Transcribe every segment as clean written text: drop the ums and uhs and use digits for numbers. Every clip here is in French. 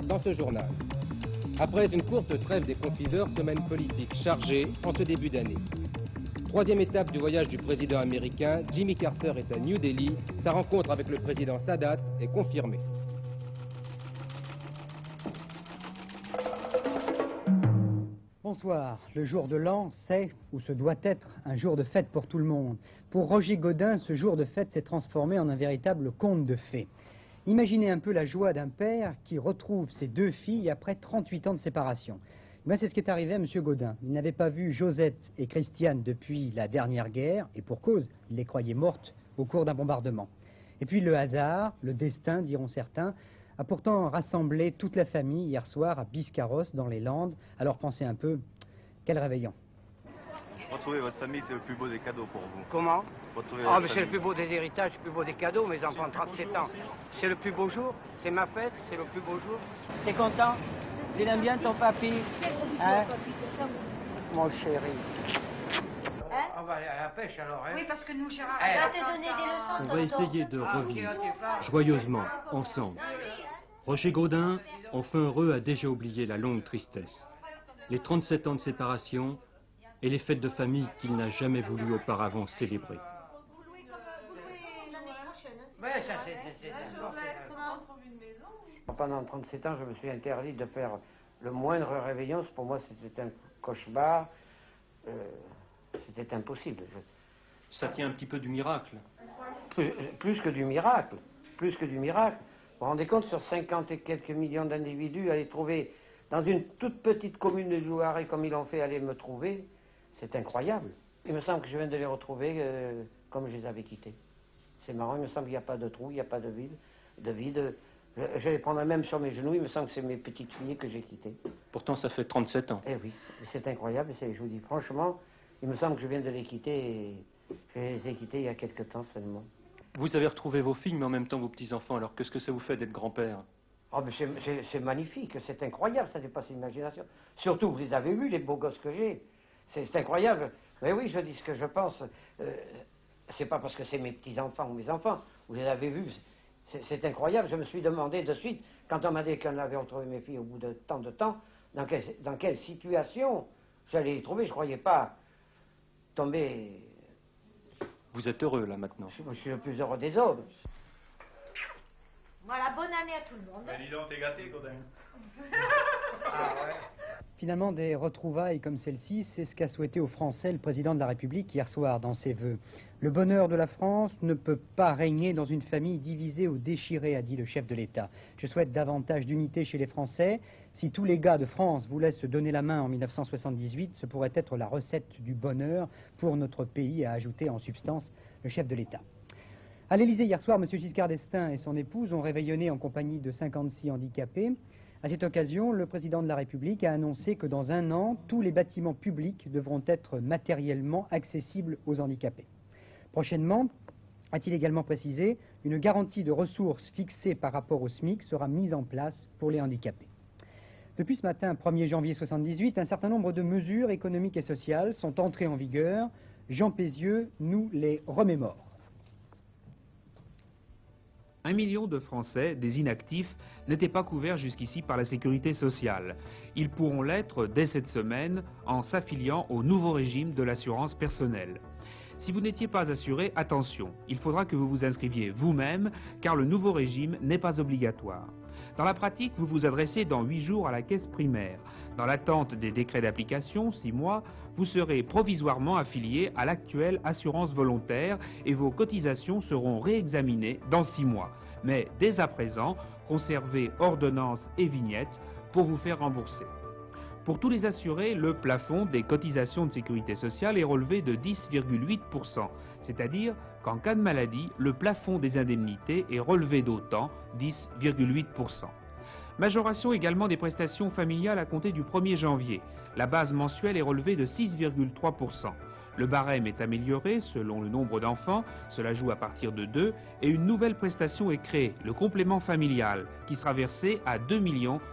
dans ce journal. Après une courte trêve des confiseurs, semaine politique chargée en ce début d'année. Troisième étape du voyage du président américain, Jimmy Carter est à New Delhi. Sa rencontre avec le président Sadat est confirmée. Bonsoir. Le jour de l'an, c'est, ou ce doit être, un jour de fête pour tout le monde. Pour Roger Godin, ce jour de fête s'est transformé en un véritable conte de fées. Imaginez un peu la joie d'un père qui retrouve ses deux filles après 38 ans de séparation. C'est ce qui est arrivé à M. Godin. Il n'avait pas vu Josette et Christiane depuis la dernière guerre, et pour cause, il les croyait mortes au cours d'un bombardement. Et puis le hasard, le destin, diront certains, a pourtant rassemblé toute la famille hier soir à Biscarrosse, dans les Landes. Alors pensez un peu, quel réveillon. Retrouver votre famille, c'est le plus beau des cadeaux pour vous. Comment? Ah, mais c'est le plus beau des héritages, le plus beau des cadeaux, mes enfants de 37 ans. C'est le plus beau jour, c'est ma fête, c'est le plus beau jour. T'es content? Il aime bien ton papy? Hein? Mon chéri. Hein? On va aller à la pêche alors, hein? Oui, parce que nous, Gérard, Eh, on va te donner des leçons. On va essayer de revivre joyeusement, ensemble. Roger Godin, enfin heureux, a déjà oublié la longue tristesse, les 37 ans de séparation et les fêtes de famille qu'il n'a jamais voulu auparavant célébrer. Ouais, ça c'est pendant 37 ans, je me suis interdit de faire le moindre réveillon. Pour moi, c'était un cauchemar. C'était impossible. Ça tient un petit peu du miracle. Plus que du miracle. Plus que du miracle. Vous vous rendez compte, sur 50 et quelques millions d'individus, aller trouver dans une toute petite commune de Loiret, comme ils l'ont fait, aller me trouver, c'est incroyable. Il me semble que je viens de les retrouver comme je les avais quittés. C'est marrant, il me semble qu'il n'y a pas de trou, il n'y a pas de vide. Je les prendrai même sur mes genoux, il me semble que c'est mes petites filles que j'ai quittées. Pourtant, ça fait 37 ans. Eh oui, c'est incroyable, je vous dis franchement, il me semble que je viens de les quitter, et je les ai quittées il y a quelque temps seulement. Vous avez retrouvé vos filles, mais en même temps vos petits-enfants, alors qu'est-ce que ça vous fait d'être grand-père? Oh, mais c'est magnifique, c'est incroyable, ça dépasse l'imagination. Surtout, vous les avez vus, les beaux gosses que j'ai. C'est incroyable. Mais oui, je dis ce que je pense. C'est pas parce que c'est mes petits-enfants ou mes enfants. Vous les avez vus. C'est incroyable. Je me suis demandé de suite, quand on m'a dit qu'on avait retrouvé mes filles au bout de tant de temps, dans quelle situation j'allais les trouver. Je ne croyais pas tomber... Vous êtes heureux, là, maintenant? Je suis le plus heureux des hommes. Voilà, bonne année à tout le monde. Mais dis donc, t'es gâté, Godin. Ah ouais. Finalement, des retrouvailles comme celle-ci, c'est ce qu'a souhaité aux Français le président de la République hier soir dans ses vœux. Le bonheur de la France ne peut pas régner dans une famille divisée ou déchirée, a dit le chef de l'État. Je souhaite davantage d'unité chez les Français. Si tous les gars de France voulaient se donner la main en 1978, ce pourrait être la recette du bonheur pour notre pays, a ajouté en substance le chef de l'État. À l'Élysée hier soir, M. Giscard d'Estaing et son épouse ont réveillonné en compagnie de 56 handicapés. À cette occasion, le président de la République a annoncé que dans un an, tous les bâtiments publics devront être matériellement accessibles aux handicapés. Prochainement, a-t-il également précisé, une garantie de ressources fixée par rapport au SMIC sera mise en place pour les handicapés. Depuis ce matin, 1er janvier 1978, un certain nombre de mesures économiques et sociales sont entrées en vigueur. Jean Pézieux nous les remémore. 1 million de Français, des inactifs, n'étaient pas couverts jusqu'ici par la sécurité sociale. Ils pourront l'être dès cette semaine en s'affiliant au nouveau régime de l'assurance personnelle. Si vous n'étiez pas assuré, attention, il faudra que vous vous inscriviez vous-même car le nouveau régime n'est pas obligatoire. Dans la pratique, vous vous adressez dans 8 jours à la caisse primaire. Dans l'attente des décrets d'application, 6 mois, vous serez provisoirement affilié à l'actuelle assurance volontaire et vos cotisations seront réexaminées dans 6 mois. Mais dès à présent, conservez ordonnance et vignette pour vous faire rembourser. Pour tous les assurés, le plafond des cotisations de sécurité sociale est relevé de 10,8%, c'est-à-dire qu'en cas de maladie, le plafond des indemnités est relevé d'autant, 10,8%. Majoration également des prestations familiales à compter du 1er janvier. La base mensuelle est relevée de 6,3%. Le barème est amélioré selon le nombre d'enfants, cela joue à partir de 2, et une nouvelle prestation est créée, le complément familial, qui sera versé à 2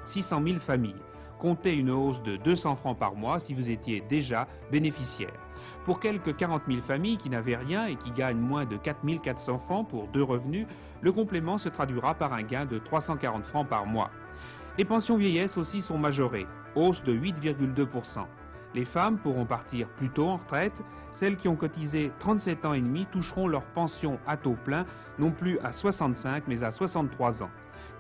600 000 familles. Comptez une hausse de 200 francs par mois si vous étiez déjà bénéficiaire. Pour quelques 40 000 familles qui n'avaient rien et qui gagnent moins de 4 400 francs pour 2 revenus, le complément se traduira par un gain de 340 francs par mois. Les pensions vieillesse aussi sont majorées, hausse de 8,2%. Les femmes pourront partir plus tôt en retraite. Celles qui ont cotisé 37 ans et demi toucheront leur pension à taux plein, non plus à 65 mais à 63 ans.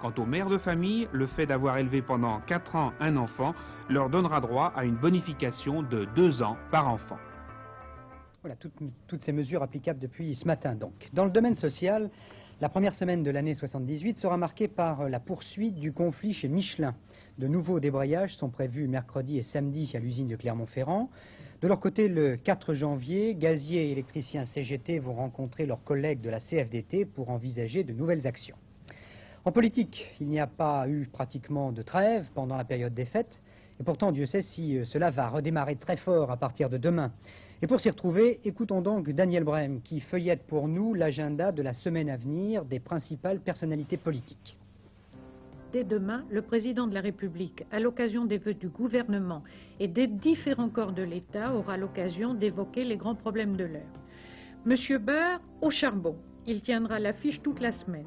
Quant aux mères de famille, le fait d'avoir élevé pendant 4 ans un enfant leur donnera droit à une bonification de 2 ans par enfant. Voilà, toutes ces mesures applicables depuis ce matin donc. Dans le domaine social, la première semaine de l'année 78 sera marquée par la poursuite du conflit chez Michelin. De nouveaux débrayages sont prévus mercredi et samedi à l'usine de Clermont-Ferrand. De leur côté, le 4 janvier, gaziers et électriciens CGT vont rencontrer leurs collègues de la CFDT pour envisager de nouvelles actions. En politique, il n'y a pas eu pratiquement de trêve pendant la période des fêtes. Et pourtant, Dieu sait si cela va redémarrer très fort à partir de demain. Et pour s'y retrouver, écoutons donc Daniel Brem qui feuillette pour nous l'agenda de la semaine à venir des principales personnalités politiques. Dès demain, le président de la République, à l'occasion des vœux du gouvernement et des différents corps de l'État, aura l'occasion d'évoquer les grands problèmes de l'heure. Monsieur Beur, au charbon, il tiendra l'affiche toute la semaine.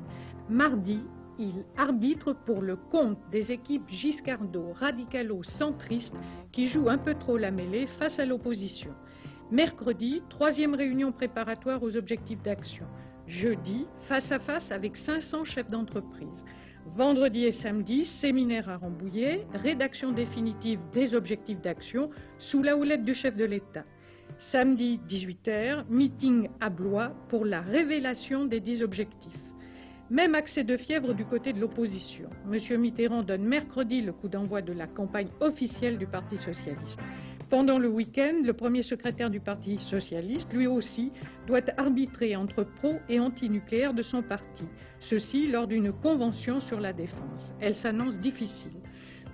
Mardi, il arbitre pour le compte des équipes giscardo-radicalo-centristes qui jouent un peu trop la mêlée face à l'opposition. Mercredi, troisième réunion préparatoire aux objectifs d'action. Jeudi, face à face avec 500 chefs d'entreprise. Vendredi et samedi, séminaire à Rambouillet, rédaction définitive des objectifs d'action sous la houlette du chef de l'État. Samedi, 18h, meeting à Blois pour la révélation des 10 objectifs. Même accès de fièvre du côté de l'opposition. Monsieur Mitterrand donne mercredi le coup d'envoi de la campagne officielle du Parti socialiste. Pendant le week-end, le premier secrétaire du Parti socialiste, lui aussi, doit arbitrer entre pro et anti-nucléaire de son parti. Ceci lors d'une convention sur la défense. Elle s'annonce difficile.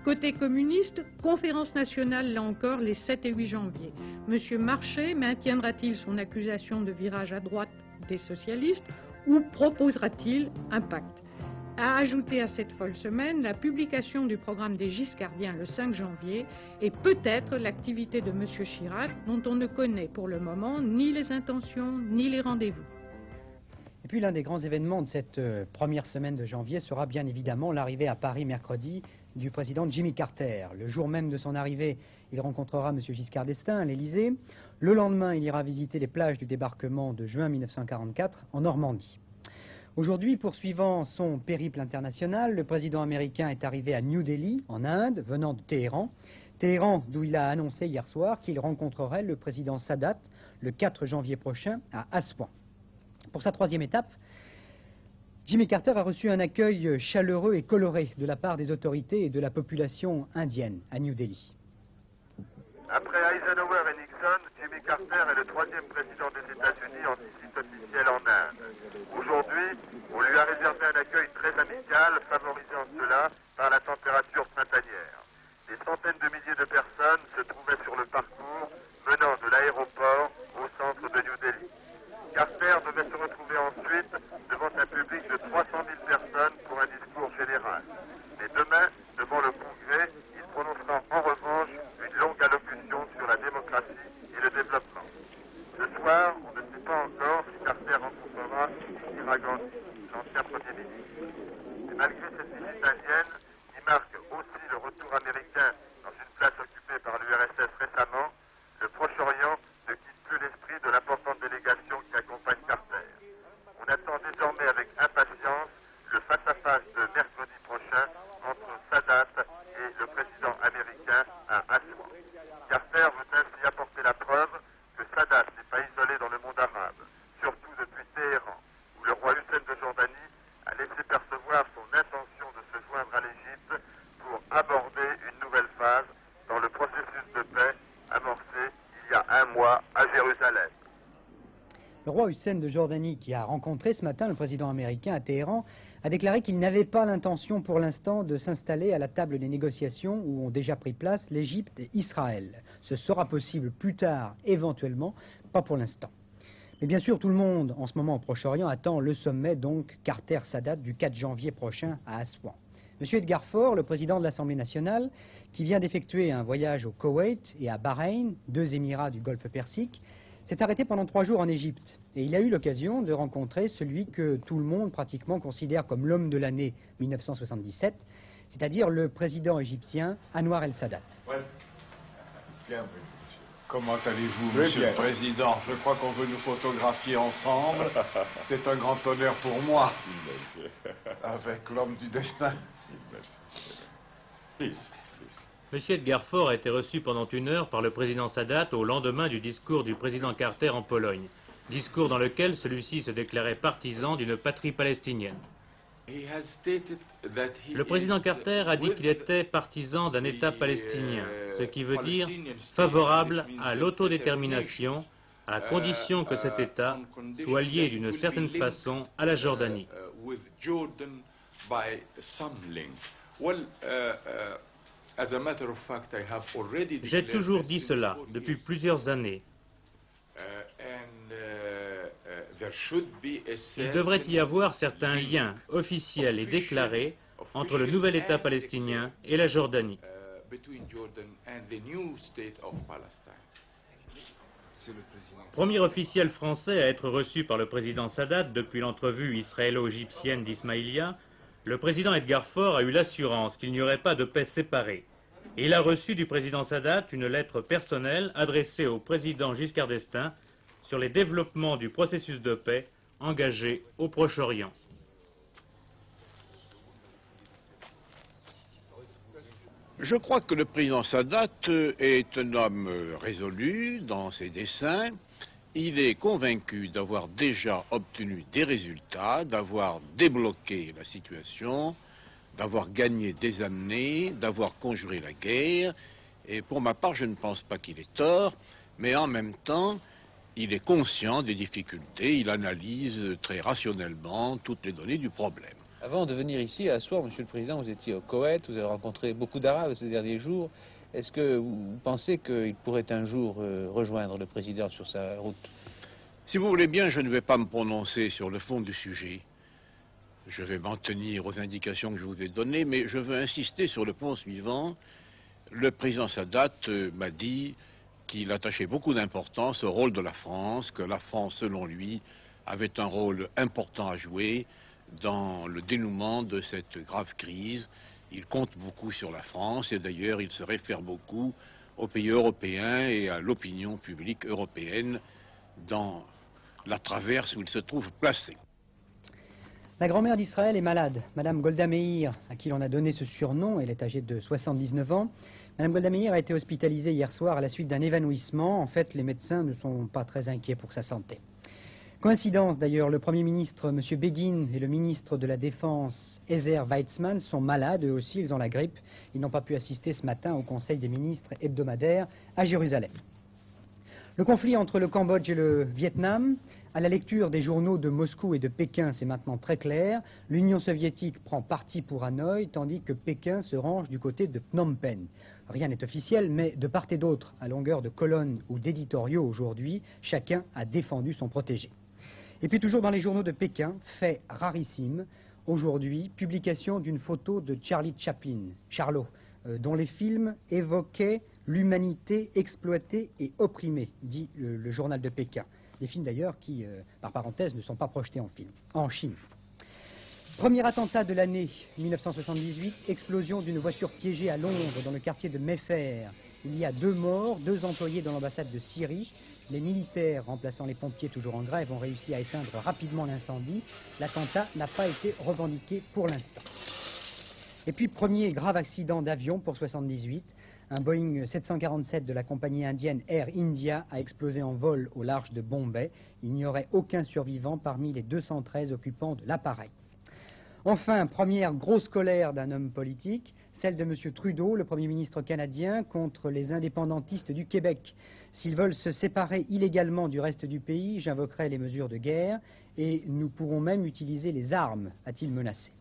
Côté communiste, conférence nationale là encore les 7 et 8 janvier. Monsieur Marchais maintiendra-t-il son accusation de virage à droite des socialistes ou proposera-t-il un pacte? À ajouter à cette folle semaine la publication du programme des Giscardiens le 5 janvier et peut-être l'activité de M. Chirac dont on ne connaît pour le moment ni les intentions ni les rendez-vous. Et puis l'un des grands événements de cette première semaine de janvier sera bien évidemment l'arrivée à Paris mercredi du président Jimmy Carter. Le jour même de son arrivée, il rencontrera M. Giscard d'Estaing à l'Élysée. Le lendemain, il ira visiter les plages du débarquement de juin 1944 en Normandie. Aujourd'hui, poursuivant son périple international, le président américain est arrivé à New Delhi, en Inde, venant de Téhéran. Téhéran, d'où il a annoncé hier soir qu'il rencontrerait le président Sadat le 4 janvier prochain à Aswan. Pour sa troisième étape, Jimmy Carter a reçu un accueil chaleureux et coloré de la part des autorités et de la population indienne à New Delhi. Après Eisenhower et Nixon, Jimmy Carter est le troisième président des États-Unis en visite officielle en Inde. Aujourd'hui, on lui a réservé un accueil très amical, favorisé en cela par la température printanière. Des centaines de milliers de personnes se trouvaient sur le parcours menant de l'aéroport au centre de New Delhi. Carter devait se retrouver ensuite devant un public de 300 000 personnes pour un discours général. Mais demain, devant le Congrès, il prononcera en revanche une longue allocution sur la démocratie et le développement. Ce soir, on ne sait pas encore si Carter rencontrera Indira Gandhi, l'ancien Premier ministre. Mais malgré cette visite indienne, qui marque aussi le retour américain dans une place occupée par l'URSS récemment, le Proche-Orient ne quitte plus l'esprit de l'importante délégation qui accompagne Carter. On attend désormais avec impatience le face-à-face de mercredi prochain entre Sadat et le président américain à Aswan. Carter veut ainsi apporter la preuve que Sadat n'est pas isolé dans le monde arabe, surtout depuis Téhéran, où le roi Hussein de Jordanie a laissé percevoir son intention de se joindre à l'Égypte pour aborder une nouvelle phase dans le processus de paix amorcé il y a un mois à Jérusalem. Le roi Hussein de Jordanie, qui a rencontré ce matin le président américain à Téhéran, a déclaré qu'il n'avait pas l'intention pour l'instant de s'installer à la table des négociations où ont déjà pris place l'Égypte et Israël. Ce sera possible plus tard, éventuellement, pas pour l'instant. Mais bien sûr, tout le monde, en ce moment au Proche-Orient, attend le sommet, donc Carter-Sadat, du 4 janvier prochain à Aswan. Monsieur Edgar Faure, le président de l'Assemblée nationale, qui vient d'effectuer un voyage au Koweït et à Bahreïn, 2 Émirats du Golfe Persique, s'est arrêté pendant 3 jours en Égypte. Et il a eu l'occasion de rencontrer celui que tout le monde pratiquement considère comme l'homme de l'année 1977, c'est-à-dire le président égyptien Anwar el-Sadat. Ouais. Bien, comment allez-vous, Monsieur le Président? Je crois qu'on veut nous photographier ensemble. C'est un grand honneur pour moi. Avec l'homme du destin. Monsieur Edgar Faure a été reçu pendant 1 heure par le président Sadat au lendemain du discours du président Carter en Pologne. Discours dans lequel celui-ci se déclarait partisan d'une patrie palestinienne. Le président Carter a dit qu'il était partisan d'un État palestinien, ce qui veut dire favorable à l'autodétermination, à condition que cet État soit lié d'une certaine façon à la Jordanie. J'ai toujours dit cela depuis plusieurs années. Il devrait y avoir certains liens officiels et déclarés entre le nouvel État palestinien et la Jordanie. Premier officiel français à être reçu par le président Sadat depuis l'entrevue israélo-égyptienne d'Ismaïlia, le président Edgar Faure a eu l'assurance qu'il n'y aurait pas de paix séparée. Et il a reçu du président Sadat une lettre personnelle adressée au président Giscard d'Estaing sur les développements du processus de paix engagé au Proche-Orient. Je crois que le président Sadat est un homme résolu dans ses desseins. Il est convaincu d'avoir déjà obtenu des résultats, d'avoir débloqué la situation, d'avoir gagné des années, d'avoir conjuré la guerre. Et pour ma part, je ne pense pas qu'il ait tort, mais en même temps, il est conscient des difficultés, il analyse très rationnellement toutes les données du problème. Avant de venir ici, à Soir, Monsieur le Président, vous étiez au Koweït, vous avez rencontré beaucoup d'Arabes ces derniers jours. Est-ce que vous pensez qu'il pourrait un jour rejoindre le Président sur sa route? Si vous voulez bien, je ne vais pas me prononcer sur le fond du sujet. Je vais m'en tenir aux indications que je vous ai données, mais je veux insister sur le point suivant. Le président Sadat m'a dit qu'il attachait beaucoup d'importance au rôle de la France, que la France, selon lui, avait un rôle important à jouer dans le dénouement de cette grave crise. Il compte beaucoup sur la France et d'ailleurs il se réfère beaucoup aux pays européens et à l'opinion publique européenne dans la traverse où il se trouve placé. La grand-mère d'Israël est malade. Madame Golda Meir, à qui l'on a donné ce surnom, elle est âgée de 79 ans. Madame Golda Meir a été hospitalisée hier soir à la suite d'un évanouissement. En fait, les médecins ne sont pas très inquiets pour sa santé. Coïncidence d'ailleurs, le Premier ministre M. Begin et le ministre de la Défense Ezer Weizmann sont malades, eux aussi, ils ont la grippe. Ils n'ont pas pu assister ce matin au Conseil des ministres hebdomadaire à Jérusalem. Le conflit entre le Cambodge et le Vietnam, à la lecture des journaux de Moscou et de Pékin, c'est maintenant très clair. L'Union soviétique prend parti pour Hanoï, tandis que Pékin se range du côté de Phnom Penh. Rien n'est officiel, mais de part et d'autre, à longueur de colonnes ou d'éditoriaux aujourd'hui, chacun a défendu son protégé. Et puis toujours dans les journaux de Pékin, fait rarissime, aujourd'hui, publication d'une photo de Charlie Chaplin, Charlot, dont les films évoquaient l'humanité exploitée et opprimée, dit le journal de Pékin. Des films d'ailleurs qui, par parenthèse, ne sont pas projetés en Chine. Premier attentat de l'année 1978, explosion d'une voiture piégée à Londres dans le quartier de Mayfair. Il y a 2 morts, 2 employés dans l'ambassade de Syrie. Les militaires, remplaçant les pompiers toujours en grève, ont réussi à éteindre rapidement l'incendie. L'attentat n'a pas été revendiqué pour l'instant. Et puis, premier grave accident d'avion pour 78. Un Boeing 747 de la compagnie indienne Air India a explosé en vol au large de Bombay. Il n'y aurait aucun survivant parmi les 213 occupants de l'appareil. Enfin, première grosse colère d'un homme politique, celle de M. Trudeau, le Premier ministre canadien, contre les indépendantistes du Québec. S'ils veulent se séparer illégalement du reste du pays, j'invoquerai les mesures de guerre et nous pourrons même utiliser les armes, a-t-il menacé.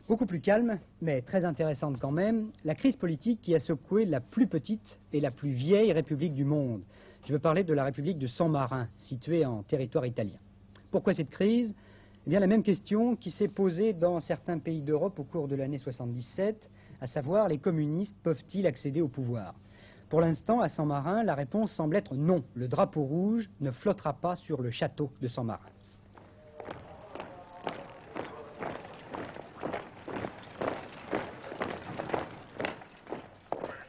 Beaucoup plus calme, mais très intéressante quand même, la crise politique qui a secoué la plus petite et la plus vieille république du monde. Je veux parler de la République de San Marino, située en territoire italien. Pourquoi cette crise ? Eh bien, la même question qui s'est posée dans certains pays d'Europe au cours de l'année 77, à savoir les communistes peuvent-ils accéder au pouvoir ? Pour l'instant, à San Marino, la réponse semble être non. Le drapeau rouge ne flottera pas sur le château de San Marino.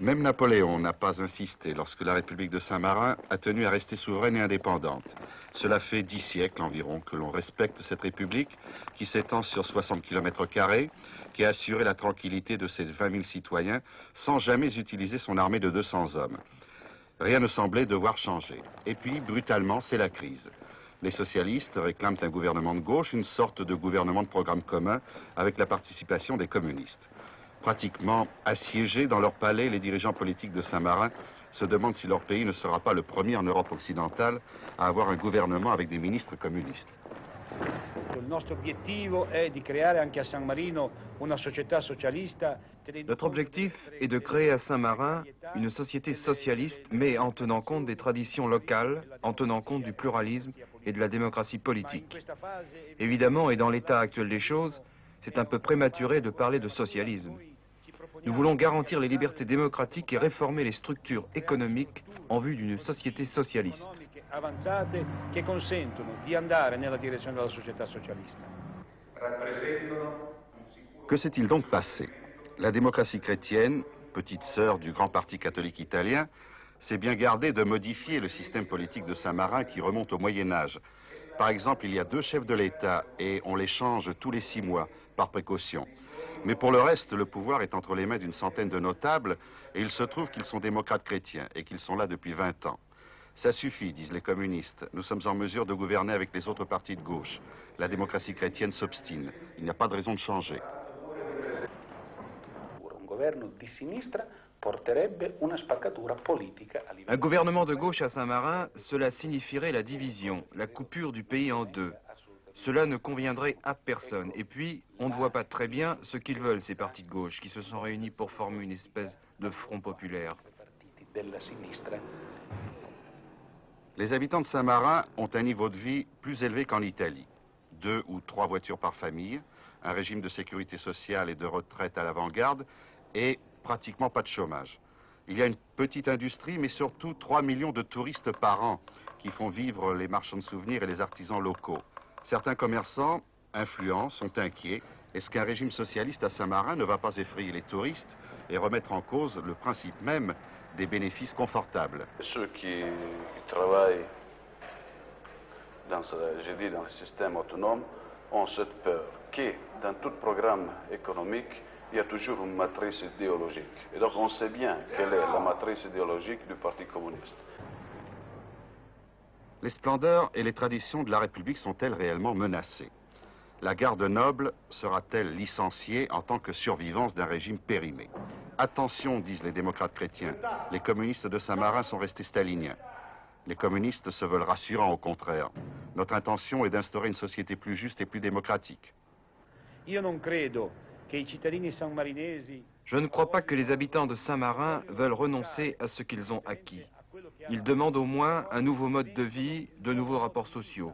Même Napoléon n'a pas insisté lorsque la République de Saint-Marin a tenu à rester souveraine et indépendante. Cela fait 10 siècles environ que l'on respecte cette République qui s'étend sur 60 km², qui a assuré la tranquillité de ses 20 000 citoyens sans jamais utiliser son armée de 200 hommes. Rien ne semblait devoir changer. Et puis, brutalement, c'est la crise. Les socialistes réclament un gouvernement de gauche, une sorte de gouvernement de programme commun avec la participation des communistes. Pratiquement assiégés dans leur palais, les dirigeants politiques de Saint-Marin se demandent si leur pays ne sera pas le premier en Europe occidentale à avoir un gouvernement avec des ministres communistes. Notre objectif est de créer à Saint-Marin une société socialiste, mais en tenant compte des traditions locales, en tenant compte du pluralisme et de la démocratie politique. Évidemment, et dans l'état actuel des choses, c'est un peu prématuré de parler de socialisme. Nous voulons garantir les libertés démocratiques et réformer les structures économiques en vue d'une société socialiste. Que s'est-il donc passé? La démocratie chrétienne, petite sœur du grand parti catholique italien, s'est bien gardée de modifier le système politique de Saint-Marin qui remonte au Moyen-Âge. Par exemple, il y a 2 chefs de l'État et on les change tous les 6 mois, par précaution. Mais pour le reste, le pouvoir est entre les mains d'une centaine de notables et il se trouve qu'ils sont démocrates chrétiens et qu'ils sont là depuis 20 ans. Ça suffit, disent les communistes. Nous sommes en mesure de gouverner avec les autres partis de gauche. La démocratie chrétienne s'obstine. Il n'y a pas de raison de changer. Un gouvernement de gauche à Saint-Marin, cela signifierait la division, la coupure du pays en 2. Cela ne conviendrait à personne. Et puis, on ne voit pas très bien ce qu'ils veulent, ces partis de gauche, qui se sont réunis pour former une espèce de front populaire. Les habitants de Saint-Marin ont un niveau de vie plus élevé qu'en Italie. 2 ou 3 voitures par famille, un régime de sécurité sociale et de retraite à l'avant-garde et pratiquement pas de chômage. Il y a une petite industrie, mais surtout 3 millions de touristes par an qui font vivre les marchands de souvenirs et les artisans locaux. Certains commerçants influents sont inquiets. Est-ce qu'un régime socialiste à Saint-Marin ne va pas effrayer les touristes et remettre en cause le principe même des bénéfices confortables? Ceux qui travaillent dans le système autonome ont cette peur que dans tout programme économique, il y a toujours une matrice idéologique. Et donc on sait bien quelle est la matrice idéologique du Parti communiste. Les splendeurs et les traditions de la République sont-elles réellement menacées? La garde noble sera-t-elle licenciée en tant que survivance d'un régime périmé? Attention, disent les démocrates chrétiens, les communistes de Saint-Marin sont restés staliniens. Les communistes se veulent rassurants au contraire. Notre intention est d'instaurer une société plus juste et plus démocratique. Je ne crois pas que les habitants de Saint-Marin veulent renoncer à ce qu'ils ont acquis. Ils demandent au moins un nouveau mode de vie, de nouveaux rapports sociaux.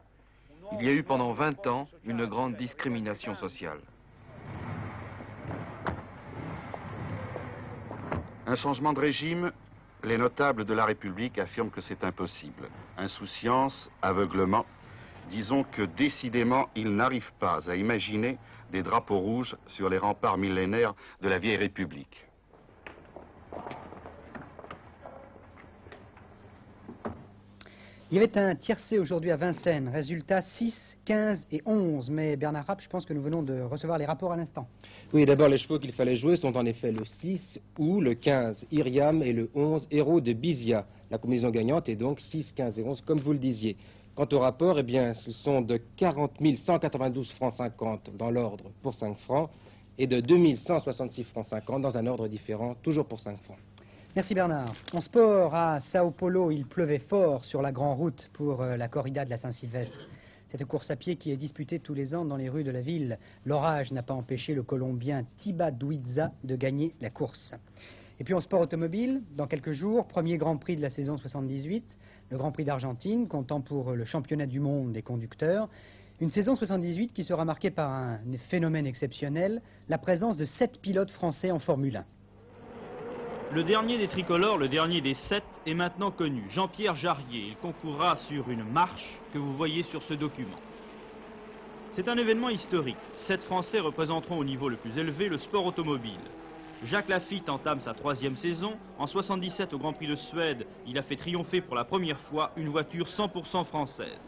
Il y a eu pendant 20 ans une grande discrimination sociale. Un changement de régime, les notables de la République affirment que c'est impossible. Insouciance, aveuglement, disons que décidément ils n'arrivent pas à imaginer des drapeaux rouges sur les remparts millénaires de la vieille République. Il y avait un tiercé aujourd'hui à Vincennes, résultat 6, 15 et 11. Mais Bernard Rapp, je pense que nous venons de recevoir les rapports à l'instant. Oui, d'abord les chevaux qu'il fallait jouer sont en effet le 6 ou le 15, Iriam, et le 11, Héros de Bizia. La combinaison gagnante est donc 6, 15 et 11, comme vous le disiez. Quant au rapport, eh bien, ce sont de 40 192 francs 50 dans l'ordre pour 5 francs et de 2166 francs 50 dans un ordre différent, toujours pour 5 francs. Merci Bernard. En sport, à Sao Paulo, il pleuvait fort sur la grande route pour la corrida de la Saint-Sylvestre. Cette course à pied qui est disputée tous les ans dans les rues de la ville. L'orage n'a pas empêché le Colombien Tiba Duiza de gagner la course. Et puis en sport automobile, dans quelques jours, premier Grand Prix de la saison 78, le Grand Prix d'Argentine, comptant pour le championnat du monde des conducteurs. Une saison 78 qui sera marquée par un phénomène exceptionnel, la présence de 7 pilotes français en Formule 1. Le dernier des tricolores, le dernier des 7, est maintenant connu, Jean-Pierre Jarier. Il concourra sur une marche que vous voyez sur ce document. C'est un événement historique. 7 Français représenteront au niveau le plus élevé le sport automobile. Jacques Laffite entame sa 3e saison. En 77 au Grand Prix de Suède, il a fait triompher pour la première fois une voiture 100% française.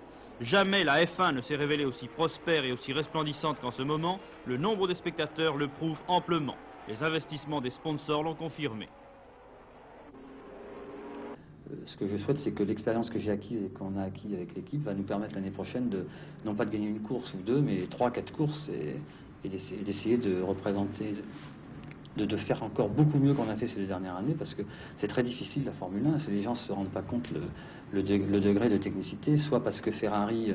Jamais la F1 ne s'est révélée aussi prospère et aussi resplendissante qu'en ce moment. Le nombre de spectateurs le prouve amplement. Les investissements des sponsors l'ont confirmé. Ce que je souhaite, c'est que l'expérience que j'ai acquise et qu'on a acquis avec l'équipe va nous permettre l'année prochaine de, non pas de gagner une course ou deux, mais 3-4 courses et d'essayer de représenter, de faire encore beaucoup mieux qu'on a fait ces 2 dernières années, parce que c'est très difficile la Formule 1, les gens ne se rendent pas compte le degré de technicité, soit parce que Ferrari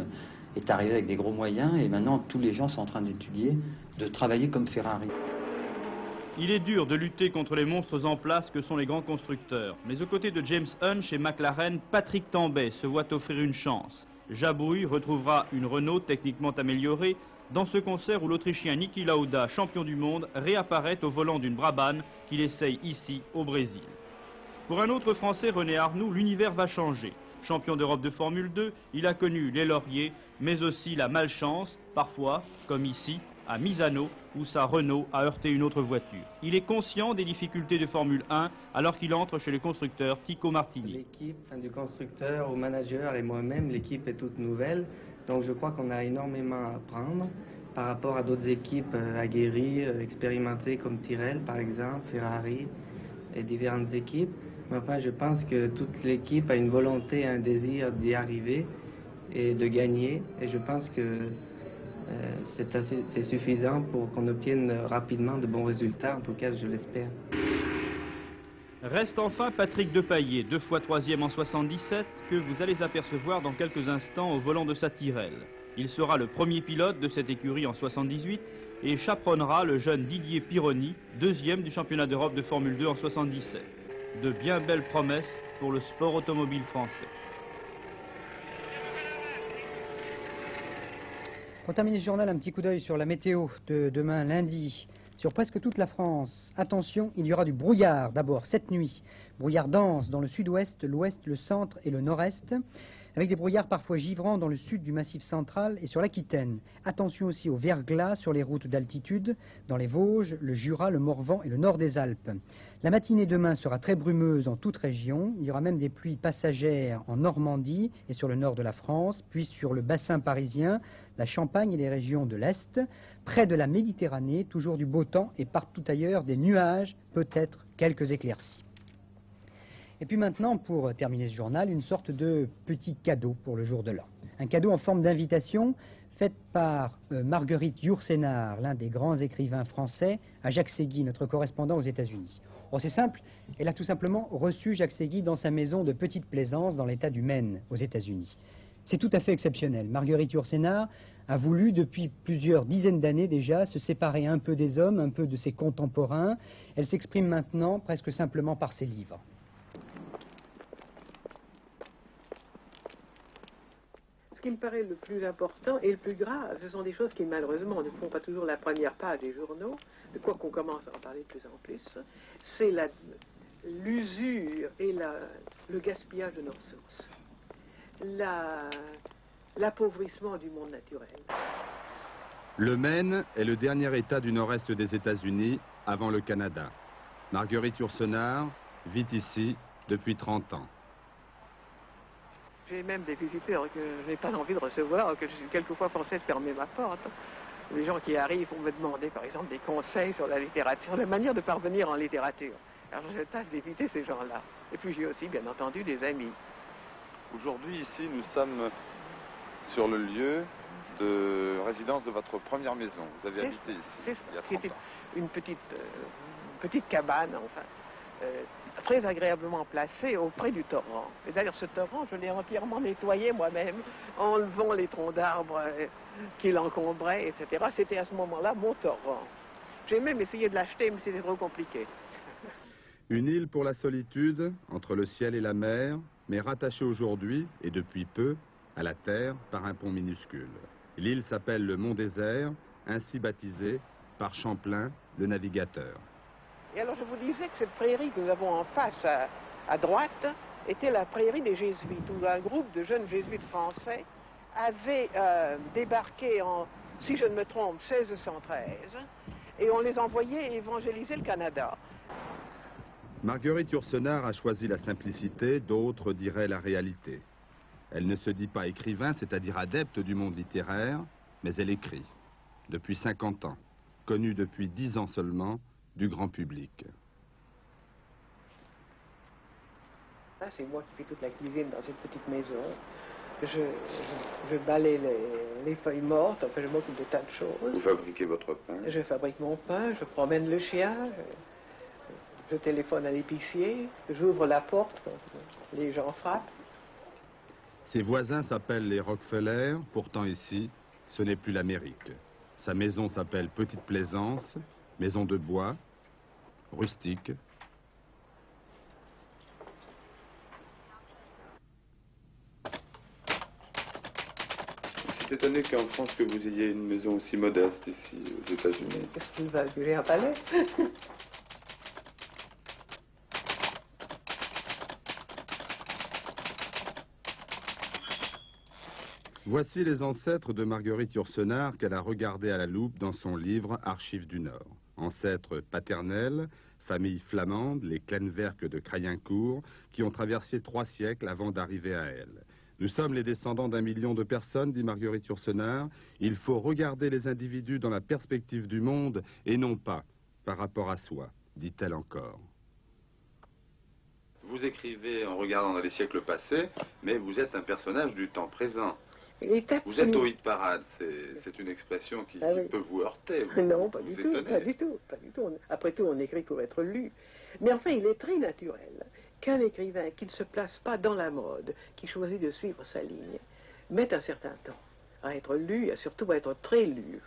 est arrivé avec des gros moyens et maintenant tous les gens sont en train d'étudier, de travailler comme Ferrari. Il est dur de lutter contre les monstres en place que sont les grands constructeurs. Mais aux côtés de James Hunt chez McLaren, Patrick Tambay se voit offrir une chance. Jabouille retrouvera une Renault techniquement améliorée dans ce concert où l'Autrichien Niki Lauda, champion du monde, réapparaît au volant d'une Brabham qu'il essaye ici au Brésil. Pour un autre Français, René Arnoux, l'univers va changer. Champion d'Europe de Formule 2, il a connu les lauriers, mais aussi la malchance, parfois, comme ici, à Misano, où sa Renault a heurté une autre voiture. Il est conscient des difficultés de Formule 1 alors qu'il entre chez le constructeur Tico Martini. L'équipe, du constructeur au manager et moi-même, l'équipe est toute nouvelle, donc je crois qu'on a énormément à apprendre par rapport à d'autres équipes aguerries, expérimentées comme Tyrrell par exemple, Ferrari et différentes équipes. Mais enfin, je pense que toute l'équipe a une volonté, un désir d'y arriver et de gagner, et je pense que c'est suffisant pour qu'on obtienne rapidement de bons résultats, en tout cas je l'espère. Reste enfin Patrick Depailler, 2 fois 3e en 77, que vous allez apercevoir dans quelques instants au volant de sa Tyrrell. Il sera le premier pilote de cette écurie en 78 et chaperonnera le jeune Didier Pironi, 2e du championnat d'Europe de Formule 2 en 77. De bien belles promesses pour le sport automobile français. Pour terminer ce journal, un petit coup d'œil sur la météo de demain lundi. Sur presque toute la France, attention, il y aura du brouillard d'abord cette nuit. Brouillard dense dans le sud-ouest, l'ouest, le centre et le nord-est, avec des brouillards parfois givrants dans le sud du Massif central et sur l'Aquitaine. Attention aussi au verglas sur les routes d'altitude, dans les Vosges, le Jura, le Morvan et le nord des Alpes. La matinée demain sera très brumeuse en toute région. Il y aura même des pluies passagères en Normandie et sur le nord de la France, puis sur le bassin parisien, la Champagne et les régions de l'Est. Près de la Méditerranée, toujours du beau temps et partout ailleurs des nuages, peut-être quelques éclaircies. Et puis maintenant, pour terminer ce journal, une sorte de petit cadeau pour le jour de l'an. Un cadeau en forme d'invitation faite par Marguerite Yourcenar, l'un des grands écrivains français, à Jacques Segui, notre correspondant aux États-Unis. Oh, c'est simple, elle a tout simplement reçu Jacques Segui dans sa maison de Petite Plaisance dans l'État du Maine, aux États-Unis. C'est tout à fait exceptionnel. Marguerite Yourcenar a voulu, depuis plusieurs dizaines d'années déjà, se séparer un peu des hommes, un peu de ses contemporains. Elle s'exprime maintenant presque simplement par ses livres. Ce qui me paraît le plus important et le plus grave, ce sont des choses qui malheureusement ne font pas toujours la première page des journaux, de quoi qu'on commence à en parler de plus en plus, c'est l'usure et le gaspillage de nos ressources, l'appauvrissement du monde naturel. Le Maine est le dernier État du nord-est des États-Unis avant le Canada. Marguerite Yourcenar vit ici depuis 30 ans. J'ai même des visiteurs que je n'ai pas envie de recevoir, que je suis quelquefois forcé de fermer ma porte. Les gens qui arrivent pour me demander, par exemple, des conseils sur la littérature, la manière de parvenir en littérature. Alors je tâche d'éviter ces gens-là. Et puis j'ai aussi, bien entendu, des amis. Aujourd'hui, ici, nous sommes sur le lieu de résidence de votre première maison. Vous avez habité ici il y a 30 ans. Une petite cabane, enfin. Très agréablement placé auprès du torrent. Et d'ailleurs, ce torrent, je l'ai entièrement nettoyé moi-même, enlevant les troncs d'arbres qui l'encombraient, etc. C'était à ce moment-là mon torrent. J'ai même essayé de l'acheter, mais c'était trop compliqué. Une île pour la solitude, entre le ciel et la mer, mais rattachée aujourd'hui, et depuis peu, à la terre par un pont minuscule. L'île s'appelle le Mont Désert, ainsi baptisé par Champlain, le navigateur. Et alors je vous disais que cette prairie que nous avons en face à droite était la prairie des Jésuites, où un groupe de jeunes Jésuites français avait débarqué en, si je ne me trompe, 1613, et on les envoyait évangéliser le Canada. Marguerite Yourcenar a choisi la simplicité, d'autres diraient la réalité. Elle ne se dit pas écrivain, c'est-à-dire adepte du monde littéraire, mais elle écrit. Depuis 50 ans, connue depuis 10 ans seulement du grand public. C'est moi qui fais toute la cuisine dans cette petite maison. Je balaye les feuilles mortes, enfin je m'occupe de tas de choses. Vous fabriquez votre pain? Je fabrique mon pain, je promène le chien, je téléphone à l'épicier, j'ouvre la porte quand les gens frappent. Ses voisins s'appellent les Rockefeller, pourtant ici, ce n'est plus l'Amérique. Sa maison s'appelle Petite Plaisance, maison de bois, rustique. Je suis étonné qu'en France que vous ayez une maison aussi modeste ici aux États-Unis. Qu'est-ce qu'il va durer un palais? Voici les ancêtres de Marguerite Yourcenar qu'elle a regardés à la loupe dans son livre Archives du Nord. Ancêtres paternels, famille flamande, les Clenverques de Crayencourt, qui ont traversé 3 siècles avant d'arriver à elle. Nous sommes les descendants d'1 million de personnes, dit Marguerite Yourcenar. Il faut regarder les individus dans la perspective du monde et non pas par rapport à soi, dit-elle encore. Vous écrivez en regardant dans les siècles passés, mais vous êtes un personnage du temps présent. Vous êtes au hit parade, c'est une expression qui peut vous heurter. Non, pas du tout, pas du tout, pas du tout. Après tout, on écrit pour être lu. Mais enfin, il est très naturel qu'un écrivain qui ne se place pas dans la mode, qui choisit de suivre sa ligne, mette un certain temps à être lu et surtout à être très lu.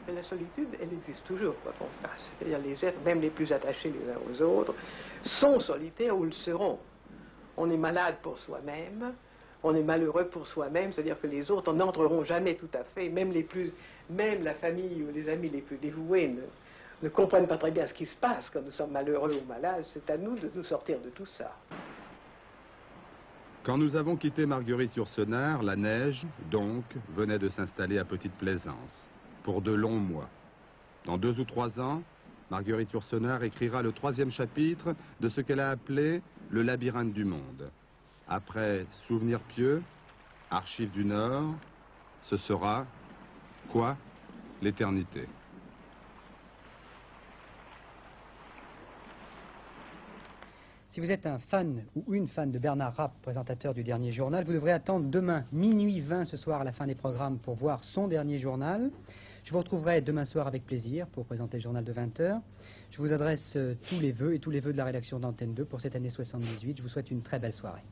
Mais la solitude, elle existe toujours, quoi qu'on fasse. C'est-à-dire les êtres, même les plus attachés les uns aux autres, sont solitaires ou le seront. On est malade pour soi-même, on est malheureux pour soi-même, c'est-à-dire que les autres n'entreront jamais tout à fait, même la famille ou les amis les plus dévoués ne comprennent pas très bien ce qui se passe quand nous sommes malheureux ou malades. C'est à nous de nous sortir de tout ça. Quand nous avons quitté Marguerite Yourcenar, la neige, donc, venait de s'installer à Petite Plaisance, pour de longs mois. Dans 2 ou 3 ans, Marguerite Yourcenar écrira le 3e chapitre de ce qu'elle a appelé le labyrinthe du monde. Après Souvenirs pieux, Archives du Nord, ce sera, quoi? L'éternité. Si vous êtes un fan ou une fan de Bernard Rapp, présentateur du dernier journal, vous devrez attendre demain, minuit 20 ce soir à la fin des programmes pour voir son dernier journal. Je vous retrouverai demain soir avec plaisir pour présenter le journal de 20h. Je vous adresse tous les vœux et tous les vœux de la rédaction d'Antenne 2 pour cette année 78. Je vous souhaite une très belle soirée.